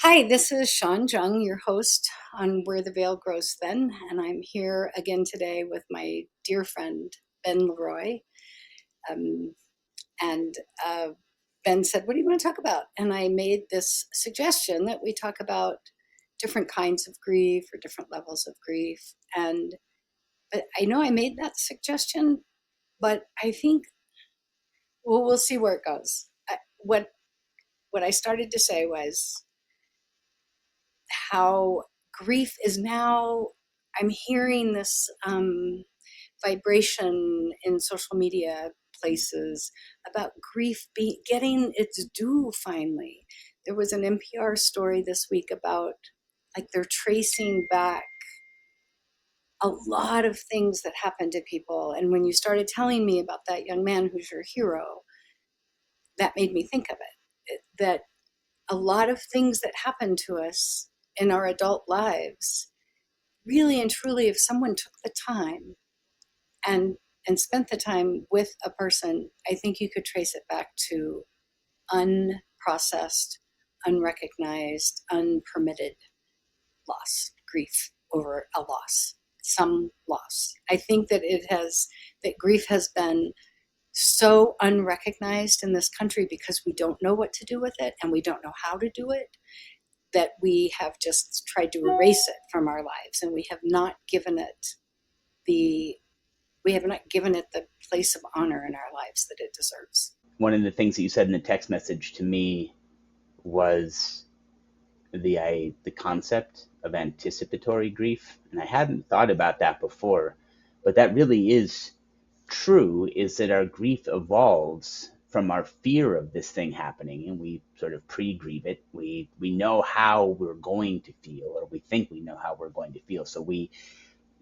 Hi, this is Sean Jung, your host on Where the Veil Grows Thin, and I'm here again today with my dear friend Ben Leroy. Um, and Ben said, "What do you want to talk about?" And I made this suggestion that we talk about different kinds of grief or different levels of grief. And but I know I made that suggestion, but I think we'll see where it goes. What I started to say was how grief is now, I'm hearing this vibration in social media places about grief getting its due finally. There was an NPR story this week about like they're tracing back a lot of things that happened to people. And when you started telling me about that young man who's your hero, that made me think of it, that a lot of things that happen to us in our adult lives, really and truly, if someone took the time and and spent the time with a person, I think you could trace it back to unprocessed, unrecognized, unpermitted loss, grief over a loss, some loss. I think that grief has been so unrecognized in this country because we don't know what to do with it and we don't know how to do it, that we have just tried to erase it from our lives, and the we have not given it the place of honor in our lives that it deserves. One of the things that you said in the text message to me was the concept of anticipatory grief, and I hadn't thought about that before, but that really is true. Is that our grief evolves from our fear of this thing happening, and we sort of pre-grieve it. We know how we're going to feel, or we think we know how we're going to feel, so we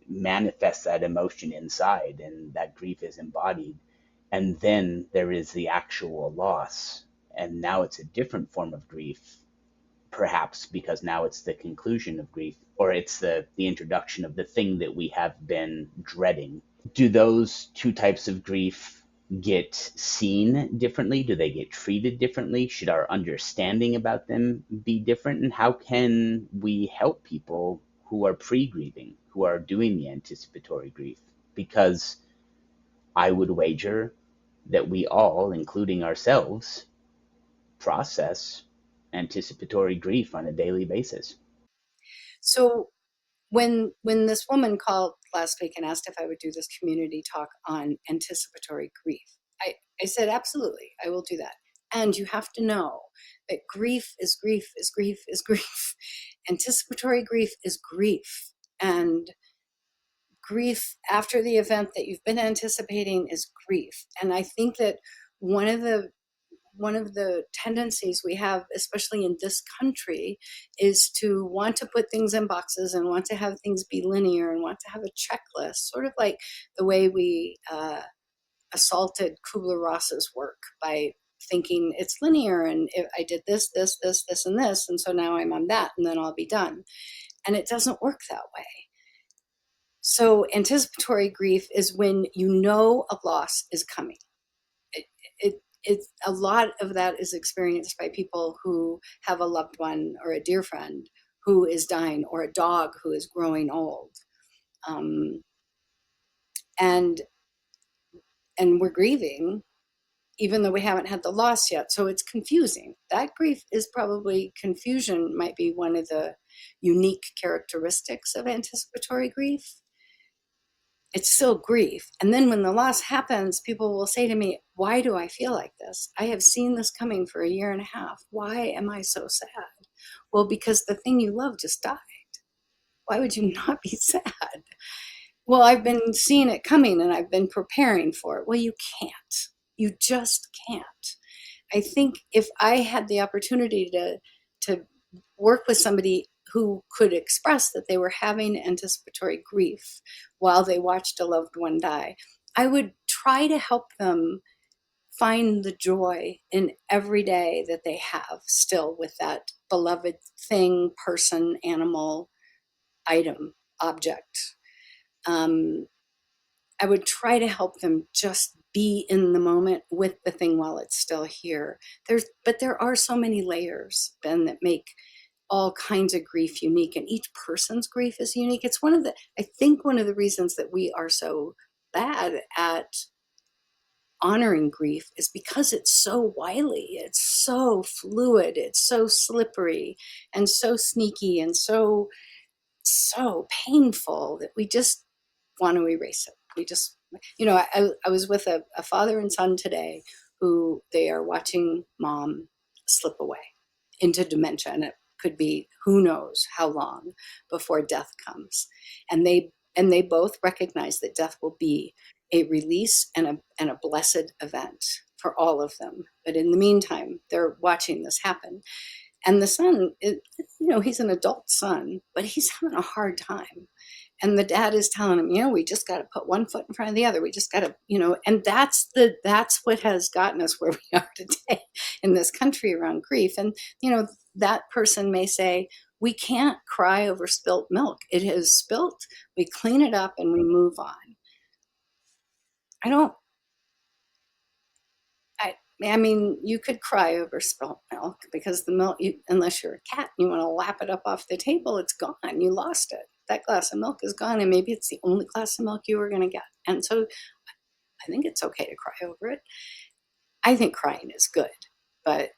manifest that emotion inside, and that grief is embodied. And then there is the actual loss, and now it's a different form of grief, perhaps because now it's the conclusion of grief, or it's the introduction of the thing that we have been dreading. Do those two types of grief get seen differently? Do they get treated differently? Should our understanding about them be different? And how can we help people who are pre-grieving, who are doing the anticipatory grief? Because I would wager that we all, including ourselves, process anticipatory grief on a daily basis. So when this woman called last week and asked if I would do this community talk on anticipatory grief, I said absolutely, I will do that. And you have to know that grief is grief is grief is grief. Anticipatory grief is grief. And grief after the event that you've been anticipating is grief. And I think that one of the one of the tendencies we have, especially in this country, is to want to put things in boxes and want to have things be linear and want to have a checklist, sort of like the way we assaulted Kubler-Ross's work by thinking it's linear, and if I did this, this, this, this, and this, and so now I'm on that, and then I'll be done. And it doesn't work that way. So anticipatory grief is when you know a loss is coming. It, it's a lot of that is experienced by people who have a loved one or a dear friend who is dying, or a dog who is growing old, um, and and we're grieving even though we haven't had the loss yet. So it's confusing. That grief is probably, confusion might be one of the unique characteristics of anticipatory grief. It's still grief. And then when the loss happens, people will say to me, "Why do I feel like this? I have seen this coming for a year and a half. Why am I so sad?" Well, because the thing you love just died. Why would you not be sad? Well, I've been seeing it coming and I've been preparing for it. Well, you can't. You just can't. I think if I had the opportunity to work with somebody who could express that they were having anticipatory grief while they watched a loved one die, I would try to help them find the joy in every day that they have still with that beloved thing, person, animal, item, object. Um, I would try to help them just be in the moment with the thing while it's still here. But there are so many layers, Ben, that make all kinds of grief unique, and each person's grief is unique. It's one of the, I think one of the reasons that we are so bad at honoring grief is because it's so wily, it's so fluid, it's so slippery and so sneaky and so painful that we just want to erase it. We just, I was with a father and son today who they are watching mom slip away into dementia, and it could be who knows how long before death comes. And they both recognize that death will be a release and a blessed event for all of them. But in the meantime, they're watching this happen. And the son, he's an adult son, but he's having a hard time. And the dad is telling him, we just got to put one foot in front of the other. We just got to, and that's what has gotten us where we are today in this country around grief. And, that person may say, we can't cry over spilt milk. It has spilt. We clean it up and we move on. I don't, I mean, you could cry over spilt milk because the milk, unless you're a cat and you want to lap it up off the table, it's gone. You lost it. That glass of milk is gone, and maybe it's the only glass of milk you were going to get. And so I think it's okay to cry over it. I think crying is good, but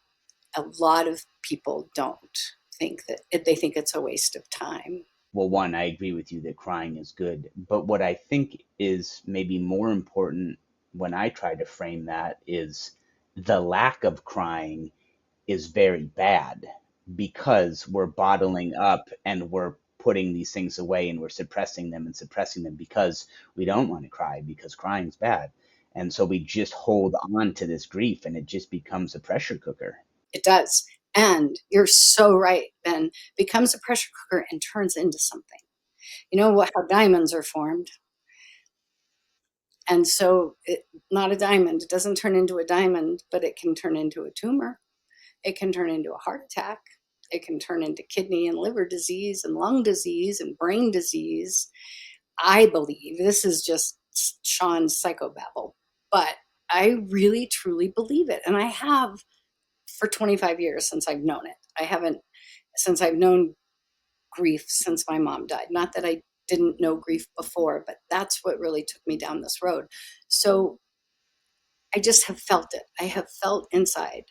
a lot of people don't think that they think it's a waste of time. Well, one, I agree with you that crying is good. But what I think is maybe more important when I try to frame that is the lack of crying is very bad because we're bottling up and we're putting these things away and we're suppressing them and suppressing them because we don't want to cry because crying's bad. And so we just hold on to this grief and it just becomes a pressure cooker. It does. And you're so right, Ben. Becomes a pressure cooker and turns into something. You know what? How diamonds are formed. And so, not a diamond. It doesn't turn into a diamond, but it can turn into a tumor. It can turn into a heart attack. It can turn into kidney and liver disease and lung disease and brain disease. I believe this is just Sean's psychobabble, but I really truly believe it. And I have for 25 years since I've known it. I haven't, since I've known grief since my mom died. Not that I didn't know grief before, but that's what really took me down this road. So I just have felt it. I have felt inside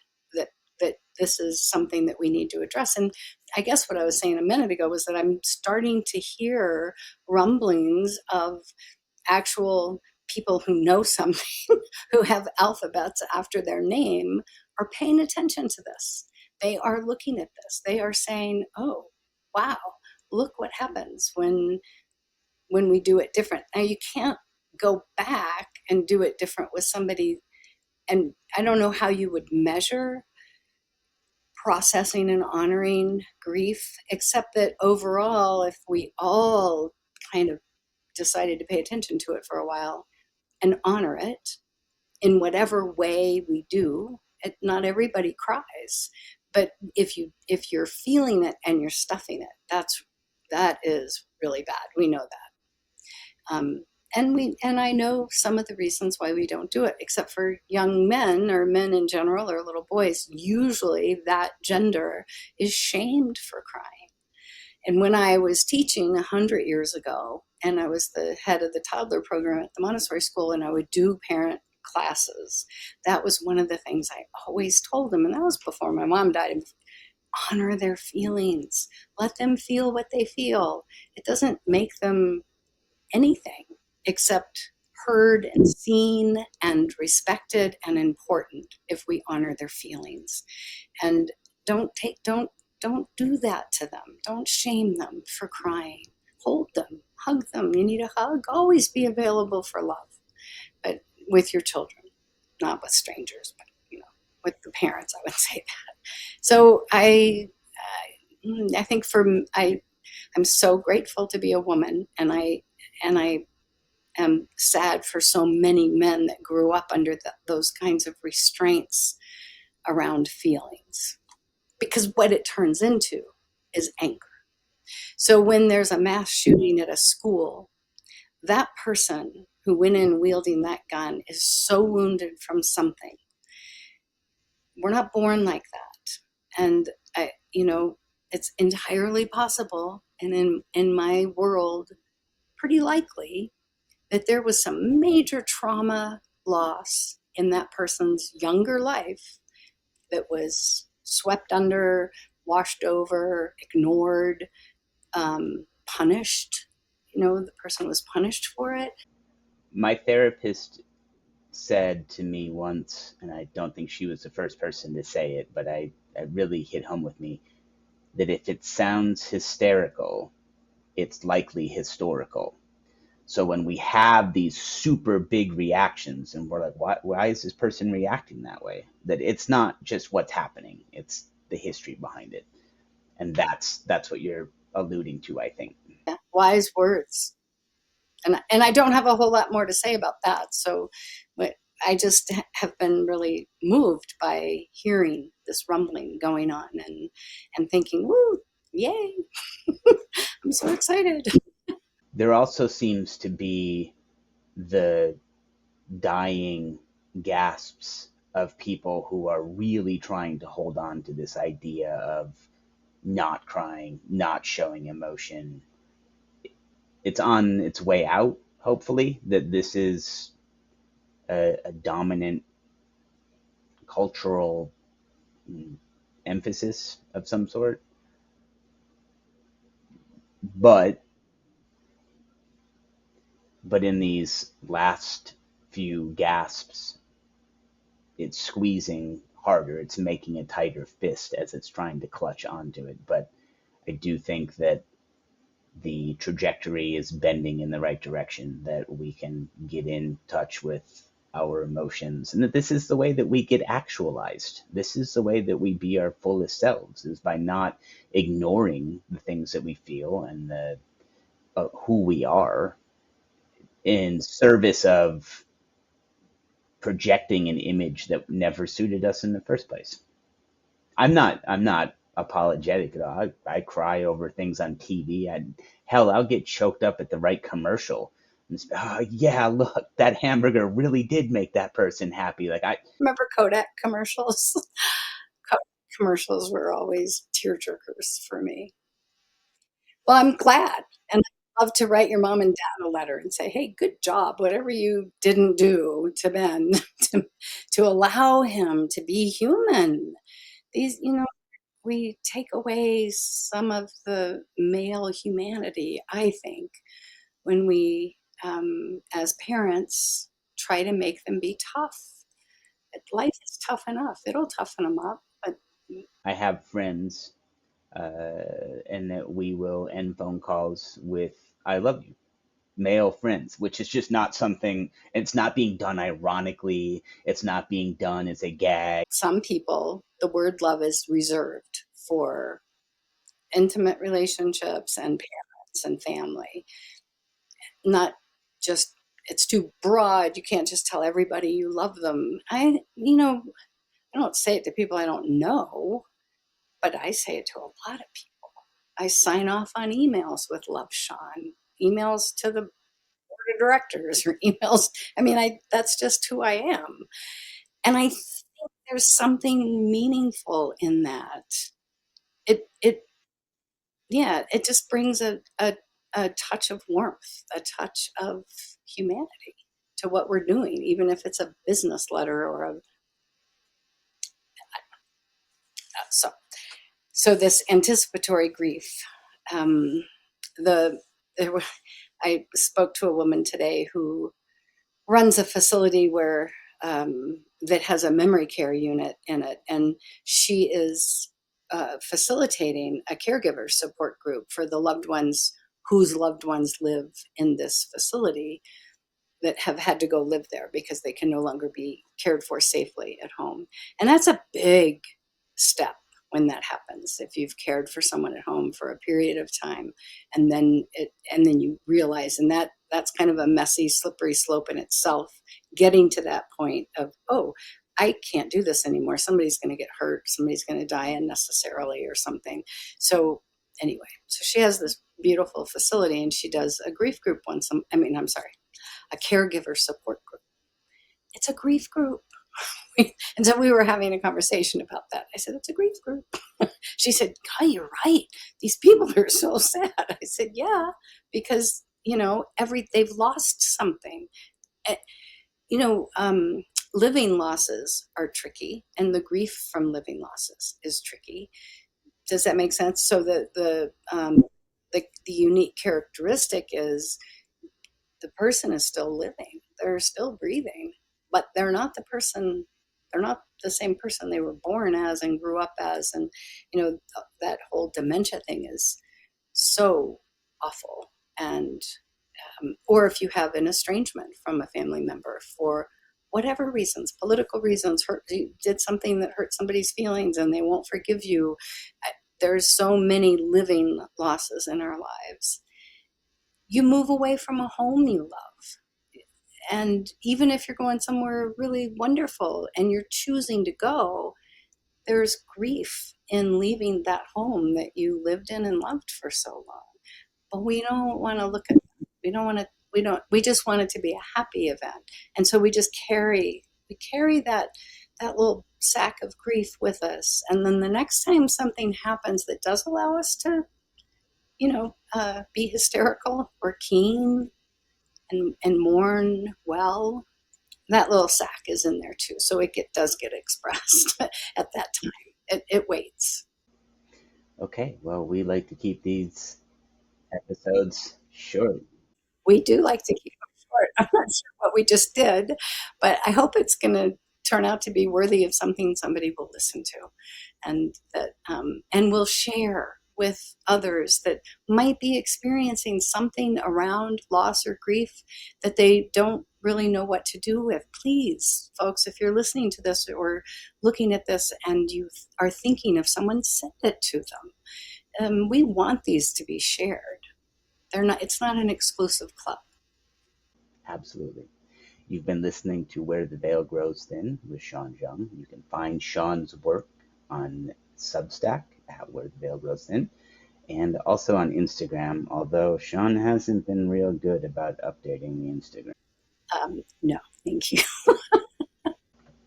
that this is something that we need to address. And I guess what I was saying a minute ago was that I'm starting to hear rumblings of actual people who know something, who have alphabets after their name, are paying attention to this. They are looking at this. They are saying, oh, wow, look what happens when we do it different. Now you can't go back and do it different with somebody, and I don't know how you would measure processing and honoring grief, except that overall, if we all kind of decided to pay attention to it for a while and honor it in whatever way we do, not everybody cries, but if you're feeling it and you're stuffing it, that is really bad. We know that. And I know some of the reasons why we don't do it, except for young men or men in general or little boys. Usually that gender is shamed for crying. And when I was teaching 100 years ago, and I was the head of the toddler program at the Montessori school, and I would do parent classes, that was one of the things I always told them, and that was before my mom died. Honor their feelings. Let them feel what they feel. It doesn't make them anything except heard and seen and respected and important if we honor their feelings. And don't do that to them. Don't shame them for crying. Hold them, hug them. You need a hug. Always be available for love, but with your children, not with strangers, but with the parents. I would say that. So I think I'm so grateful to be a woman, and I am sad for so many men that grew up under those kinds of restraints around feelings, because what it turns into is anger. So when there's a mass shooting at a school, that person who went in wielding that gun is so wounded from something. We're not born like that. And it's entirely possible, and in my world, pretty likely that there was some major trauma loss in that person's younger life that was swept under, washed over, ignored, punished. The person was punished for it. My therapist said to me once, and I don't think she was the first person to say it, but it really hit home with me, that if it sounds hysterical, it's likely historical. So when we have these super big reactions and we're like, why is this person reacting that way? That it's not just what's happening, it's the history behind it. And that's what you're alluding to, I think. Yeah, wise words. And I don't have a whole lot more to say about that. So, but I just have been really moved by hearing this rumbling going on and thinking, woo, yay! I'm so excited. There also seems to be the dying gasps of people who are really trying to hold on to this idea of not crying, not showing emotion. It's on its way out, hopefully, that this is a dominant cultural emphasis of some sort. But in these last few gasps, it's squeezing harder. It's making a tighter fist as it's trying to clutch onto it. But I do think that the trajectory is bending in the right direction, that we can get in touch with our emotions, and that this is the way that we get actualized. This is the way that we be our fullest selves, is by not ignoring the things that we feel and the who we are in service of projecting an image that never suited us in the first place. I'm not apologetic at all. I cry over things on TV. Hell, I'll get choked up at the right commercial. And oh yeah, look, that hamburger really did make that person happy. Like I, Remember Kodak commercials? Kodak commercials were always tearjerkers for me. Well, I'm glad. And I'd love to write your mom and dad a letter and say, hey, good job. Whatever you didn't do to Ben, to, to allow him to be human. These, we take away some of the male humanity, I think, when we, as parents, try to make them be tough. Life is tough enough. It'll toughen them up. But I have friends, and that we will end phone calls with "I love you," male friends, which is just not something. It's not being done ironically. It's not being done as a gag. some people, the word love is reserved for intimate relationships and parents and family. Not just, it's too broad. You can't just tell everybody you love them. I don't say it to people I don't know, but I say it to a lot of people. I sign off on emails with love, Sean. Emails to the board of directors or emails. I mean, that's just who I am. And I think there's something meaningful in that. It yeah, it just brings a touch of warmth, a touch of humanity to what we're doing, even if it's a business letter or a so this anticipatory grief. Um, the there were, I spoke to a woman today who runs a facility where that has a memory care unit in it, and she is facilitating a caregiver support group for the loved ones whose loved ones live in this facility that have had to go live there because they can no longer be cared for safely at home. And that's a big step when that happens. If you've cared for someone at home for a period of time and then you realize, and that's kind of a messy, slippery slope in itself, getting to that point of, oh, I can't do this anymore. Somebody's going to get hurt. Somebody's going to die unnecessarily or something. So anyway, so she has this beautiful facility and she does a grief group I'm sorry, a caregiver support group. It's a grief group. And so we were having a conversation about that. I said, it's a grief group. She said, God, you're right. These people are so sad. I said, yeah, because, they've lost something. Eh, you know, um, Living losses are tricky, and the grief from living losses is tricky. Does that make sense? So the unique characteristic is the person is still living, they're still breathing, but they're not the person. They're not the same person they were born as and grew up as, and that whole dementia thing is so awful. And or if you have an estrangement from a family member for whatever reasons, political reasons, you did something that hurt somebody's feelings and they won't forgive you. There's so many living losses in our lives. You move away from a home you love. And even if you're going somewhere really wonderful and you're choosing to go, there's grief in leaving that home that you lived in and loved for so long. But we don't want to look at them. We just want it to be a happy event. And so we carry that little sack of grief with us. And then the next time something happens that does allow us to, be hysterical or keen and mourn well, that little sack is in there too. So does get expressed at that time. It waits. Okay, well, we like to keep these episodes short. We do like to keep them short. I'm not sure what we just did, but I hope it's going to turn out to be worthy of something somebody will listen to, and will share with others that might be experiencing something around loss or grief that they don't really know what to do with. Please, folks, if you're listening to this or looking at this and you are thinking of someone, send it to them. We want these to be shared. It's not an exclusive club. Absolutely. You've been listening to Where the Veil Grows Thin with Sean Jung. You can find Sean's work on Substack at Where the Veil Grows Thin, and also on Instagram, although Sean hasn't been real good about updating the Instagram. No, thank you.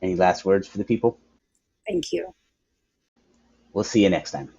Any last words for the people? Thank you. We'll see you next time.